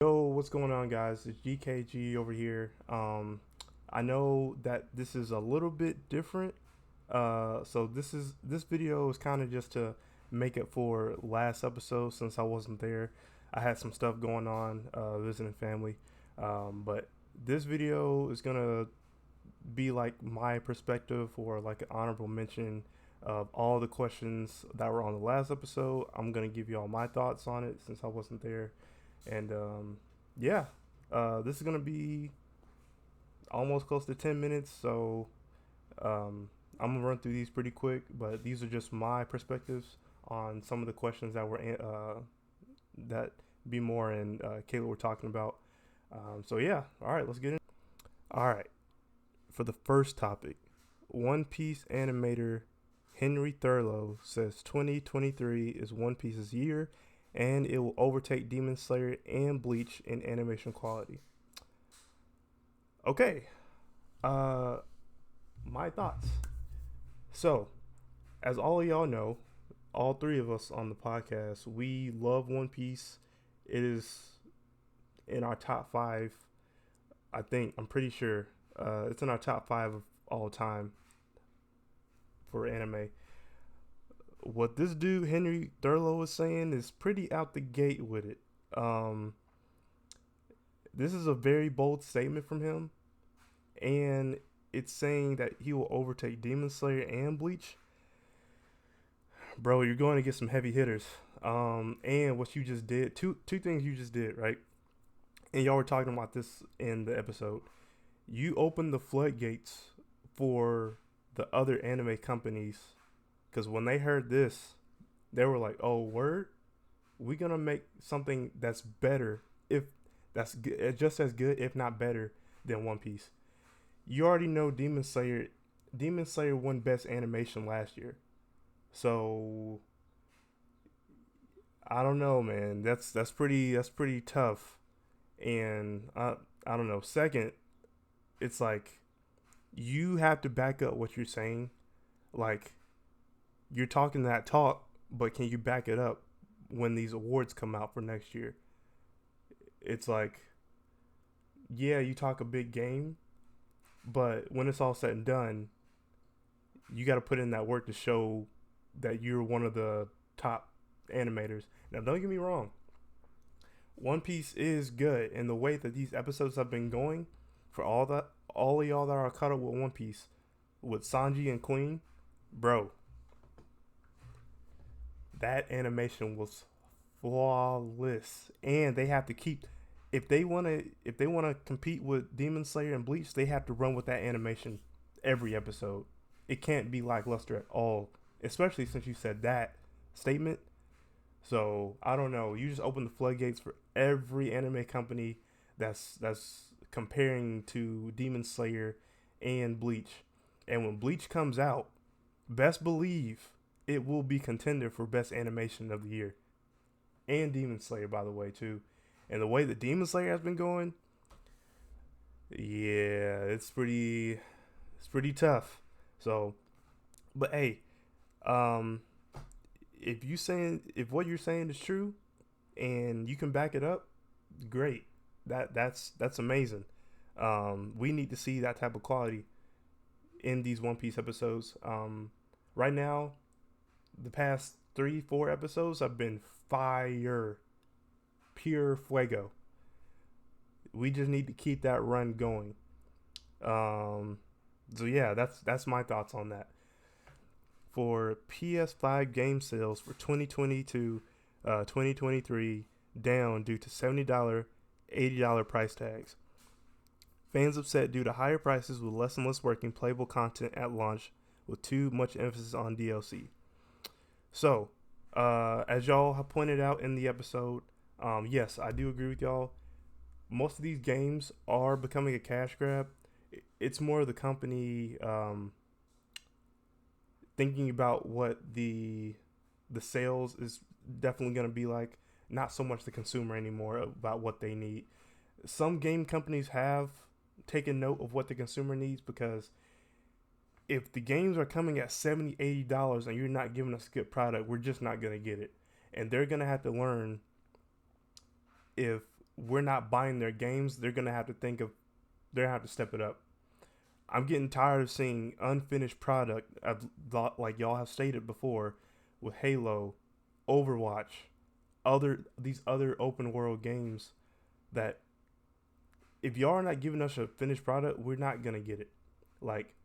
Yo, what's going on, guys? It's GKG over here. I know that this is a little bit different. So this video is kind of just to make it for last episode since I wasn't there. I had some stuff going on, visiting family. But this video is gonna be like my perspective or like an honorable mention of all the questions that were on the last episode. I'm gonna give you all my thoughts on it since I wasn't there. And yeah, this is gonna be almost close to 10 minutes, so I'm gonna run through these pretty quick. But these are just my perspectives on some of the questions that that be more and Kayla were talking about. So yeah, all right, let's get in. All right, for the first topic, One Piece animator Henry Thurlow says 2023 is One Piece's year and it will overtake Demon Slayer and Bleach in animation quality. Okay, uh, my thoughts. So, as all of y'all know, all three of us on the podcast, we love One Piece. It is in our top five. I think, I'm pretty sure it's in our top five of all time for anime. What this dude Henry Thurlow is saying is pretty out the gate with it. Um, this is a very bold statement from him, and it's saying that he will overtake Demon Slayer and Bleach. Bro, you're going to get some heavy hitters. And what you just did, two things you just did, right? And y'all were talking about this in the episode. You opened the floodgates for the other anime companies because when they heard this, they were like, "Oh, word, we're gonna make something that's better, if that's just as good, if not better, than One Piece." You already know Demon Slayer. Demon Slayer won Best Animation last year, so I don't know, man. That's pretty tough, and I don't know. Second, it's like you have to back up what you're saying. Like you're talking that talk, but can you back it up when these awards come out for next year? It's like, yeah, you talk a big game, but when it's all said and done, you got to put in that work to show that you're one of the top animators. Now, don't get me wrong, One Piece is good, and the way that these episodes have been going, for all of y'all that are caught up with One Piece, with Sanji and Queen, bro, that animation was flawless, and they have to keep. If they wanna compete with Demon Slayer and Bleach, they have to run with that animation every episode. It can't be lackluster at all, especially since you said that statement. So I don't know. You just open the floodgates for every anime company that's comparing to Demon Slayer and Bleach. And when Bleach comes out, best believe it will be contender for best animation of the year. And Demon Slayer, by the way, too. And the way that Demon Slayer has been going, yeah, it's pretty tough. So, but hey, um, if what you're saying is true and you can back it up, great. That's amazing. We need to see that type of quality in these One Piece episodes. Right now, the past 3, 4 episodes have been fire, pure fuego. We just need to keep that run going. Um, so yeah, that's my thoughts on that. For PS5 game sales for 2022, 2023 down due to $70, $80 price tags. Fans upset due to higher prices with less and less working playable content at launch with too much emphasis on DLC. So, as y'all have pointed out in the episode, yes, I do agree with y'all. Most of these games are becoming a cash grab. It's more the company thinking about what the sales is definitely going to be like. Not so much the consumer anymore about what they need. Some game companies have taken note of what the consumer needs because if the games are coming at $70, $80 and you're not giving us a good product, we're just not going to get it. And they're going to have to learn if we're not buying their games, they're gonna have to step it up. I'm getting tired of seeing unfinished product, like y'all have stated before, with Halo, Overwatch, these other open world games that if y'all are not giving us a finished product, we're not gonna get it. Like,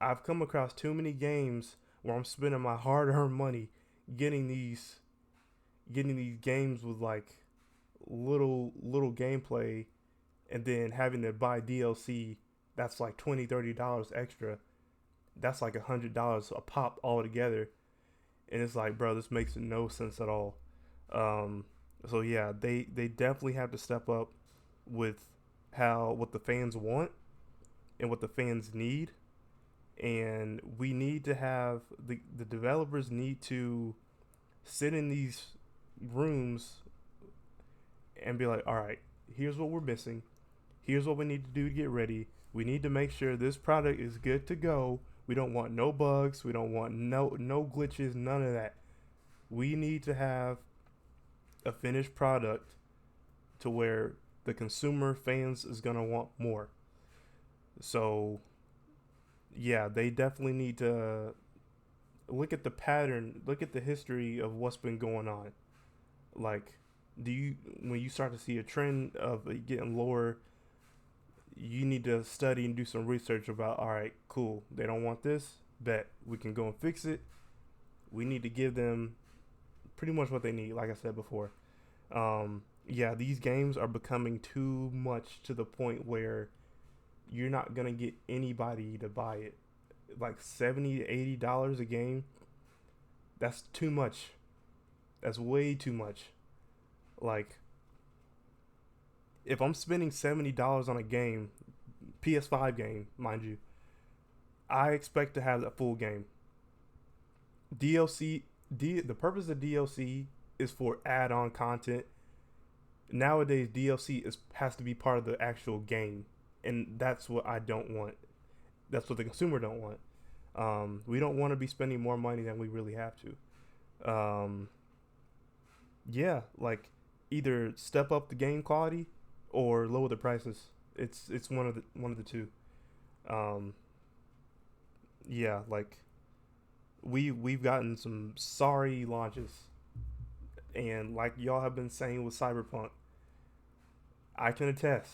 I've come across too many games where I'm spending my hard-earned money getting these games with like little gameplay, and then having to buy DLC that's like $20-$30 extra. That's like $100 a pop altogether, and it's like, bro, this makes no sense at all. Um, so yeah, they definitely have to step up with what the fans want and what the fans need, and we need to have the developers need to sit in these rooms and be like, all right, here's what we're missing. Here's what we need to do to get ready. We need to make sure this product is good to go. We don't want no bugs. We don't want no glitches, none of that. We need to have a finished product to where the consumer fans is going to want more. So, yeah, they definitely need to look at the pattern, look at the history of what's been going on. Like, when you start to see a trend of it getting lower, you need to study and do some research about, all right, cool, they don't want this, bet we can go and fix it. We need to give them pretty much what they need, like I said before. Yeah, these games are becoming too much to the point where you're not gonna get anybody to buy it. Like $70 to $80 a game, that's too much. That's way too much. Like, if I'm spending $70 on a game, PS5 game, mind you, I expect to have a full game. The purpose of DLC is for add-on content. Nowadays, DLC has to be part of the actual game, and that's what I don't want. That's what the consumer don't want. We don't want to be spending more money than we really have to. Yeah, like, either step up the game quality or lower the prices. It's one of the two. Um, yeah, like, we've gotten some sorry launches, and like y'all have been saying with Cyberpunk, I can attest.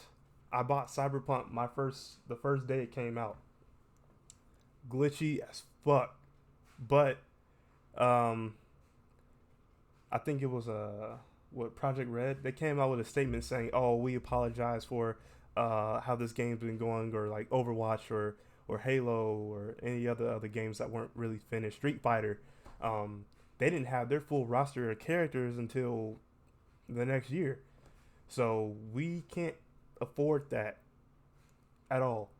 I bought Cyberpunk the first day it came out. Glitchy as fuck, but um, I think it was what Project Red. They came out with a statement saying, "Oh, we apologize for how this game's been going," or like Overwatch or Halo or any other games that weren't really finished. Street Fighter, they didn't have their full roster of characters until the next year, so we can't afford that at all.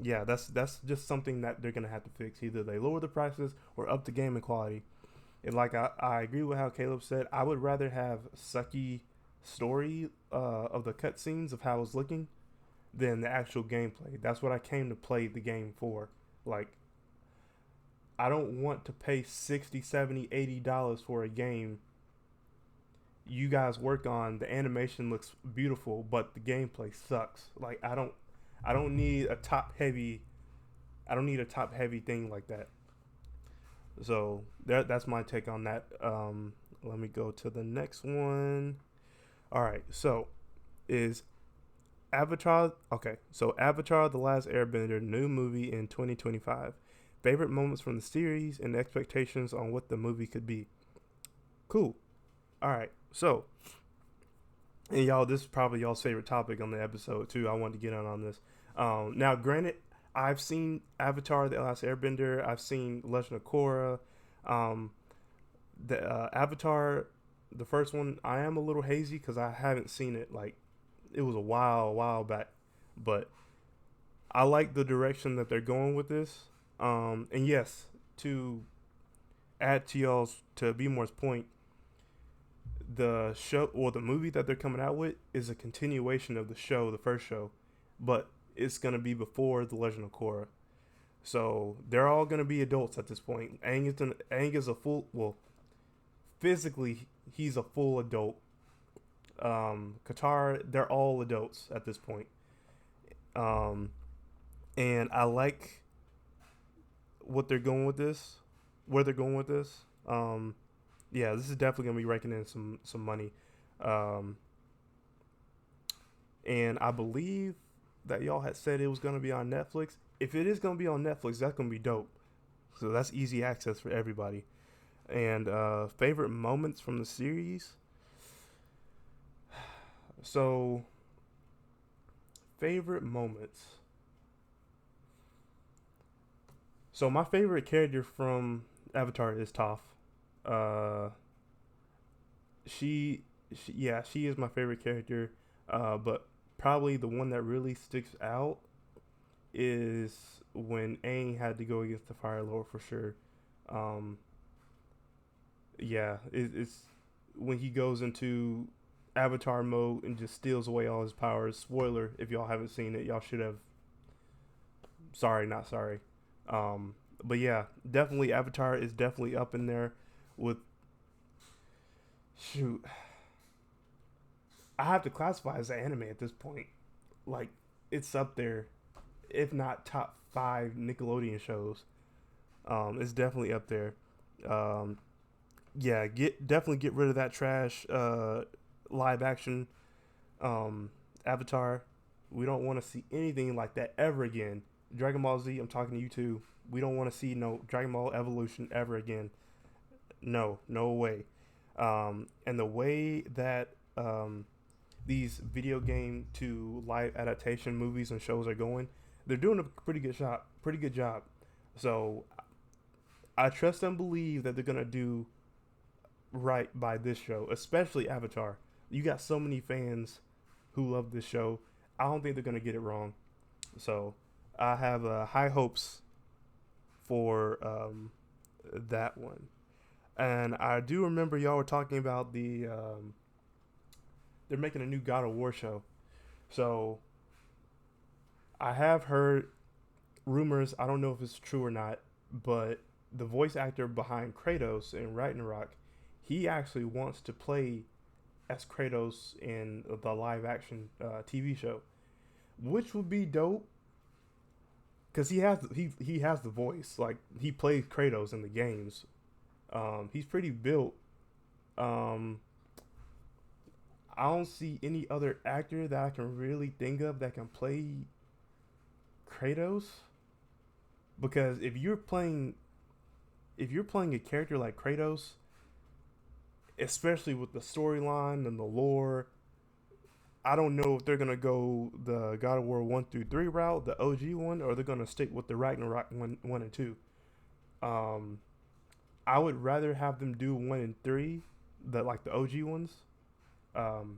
Yeah, that's just something that they're gonna have to fix. Either they lower the prices or up the gaming quality. And like I agree with how Caleb said, I would rather have sucky story of the cutscenes of how it's looking than the actual gameplay. That's what I came to play the game for. Like, I don't want to pay $60, $70, $80 for a game you guys work on. The animation looks beautiful, but the gameplay sucks. Like, I don't need a top heavy thing like that. So that's my take on that. Let me go to the next one. All right, so is Avatar. Okay, so Avatar: The Last Airbender, new movie in 2025. Favorite moments from the series and expectations on what the movie could be. Cool. All right, so, and y'all, this is probably y'all's favorite topic on the episode too. I wanted to get on this. Now, granted, I've seen Avatar: The Last Airbender. I've seen Legend of Korra. Um, the Avatar, the first one, I am a little hazy because I haven't seen it. Like, it was a while back, but I like the direction that they're going with this. And yes, to add to be more's point, the show or the movie that they're coming out with is a continuation of the show, the first show, but it's gonna be before the Legend of Korra. So they're all gonna be adults at this point. Aang is a full, well, physically he's a full adult. Qatar, they're all adults at this point. Um, and I like what they're going with this, where they're going with this. Yeah, this is definitely gonna be raking in some money. Um, and I believe that y'all had said it was gonna be on Netflix. If it is gonna be on Netflix, that's gonna be dope. So that's easy access for everybody. And favorite moments from the series. So favorite moments. So my favorite character from Avatar is Toph. Uh, she is my favorite character. But probably the one that really sticks out is when Aang had to go against the Fire Lord for sure. Um, it's when he goes into Avatar mode and just steals away all his powers. Spoiler: if y'all haven't seen it, y'all should have. Sorry, not sorry. But yeah, definitely Avatar is definitely up in there with shoot. I have to classify as an anime at this point. Like it's up there, if not top five Nickelodeon shows. It's definitely up there. Um, yeah, definitely get rid of that trash live action um, Avatar. We don't want to see anything like that ever again. Dragon Ball Z, I'm talking to you too. We don't want to see no Dragon Ball Evolution ever again. No, no way. And the way that these video game to live adaptation movies and shows are going, they're doing a pretty good job. Pretty good job. So I trust and believe that they're gonna do right by this show, especially Avatar. You got so many fans who love this show. I don't think they're gonna get it wrong. So I have high hopes for that one. And I do remember y'all were talking about they're making a new God of War show. So I have heard rumors. I don't know if it's true or not, but the voice actor behind Kratos in Ragnarok, he actually wants to play as Kratos in the live action TV show, which would be dope because he has the voice. Like he plays Kratos in the games. He's pretty built. Um, I don't see any other actor that I can really think of that can play Kratos, because if you're playing a character like Kratos, especially with the storyline and the lore, I don't know if they're gonna go the God of War 1 through 3 route, the OG one, or they're gonna stick with the Ragnarok one and two. Um, I would rather have them do 1 and 3, the OG ones,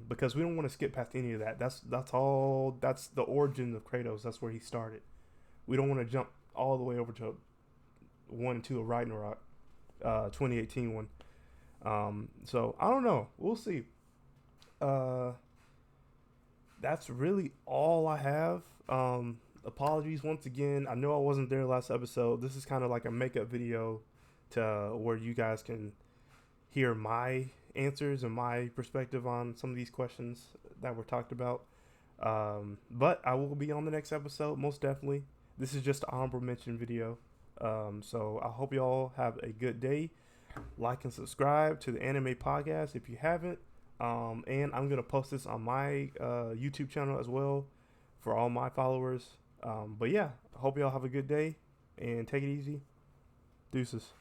because we don't want to skip past any of that. That's all. That's the origin of Kratos. That's where he started. We don't want to jump all the way over to 1 and 2 of Ragnarok, 2018 one. So I don't know. We'll see. Uh, that's really all I have. Apologies once again. I know I wasn't there last episode. This is kind of like a makeup video to where you guys can hear my answers and my perspective on some of these questions that were talked about. But I will be on the next episode, most definitely. This is just an honorable mention video. So I hope y'all have a good day. Like and subscribe to the Anime Podcast if you haven't. And I'm going to post this on my YouTube channel as well for all my followers. But yeah, I hope y'all have a good day and take it easy. Deuces.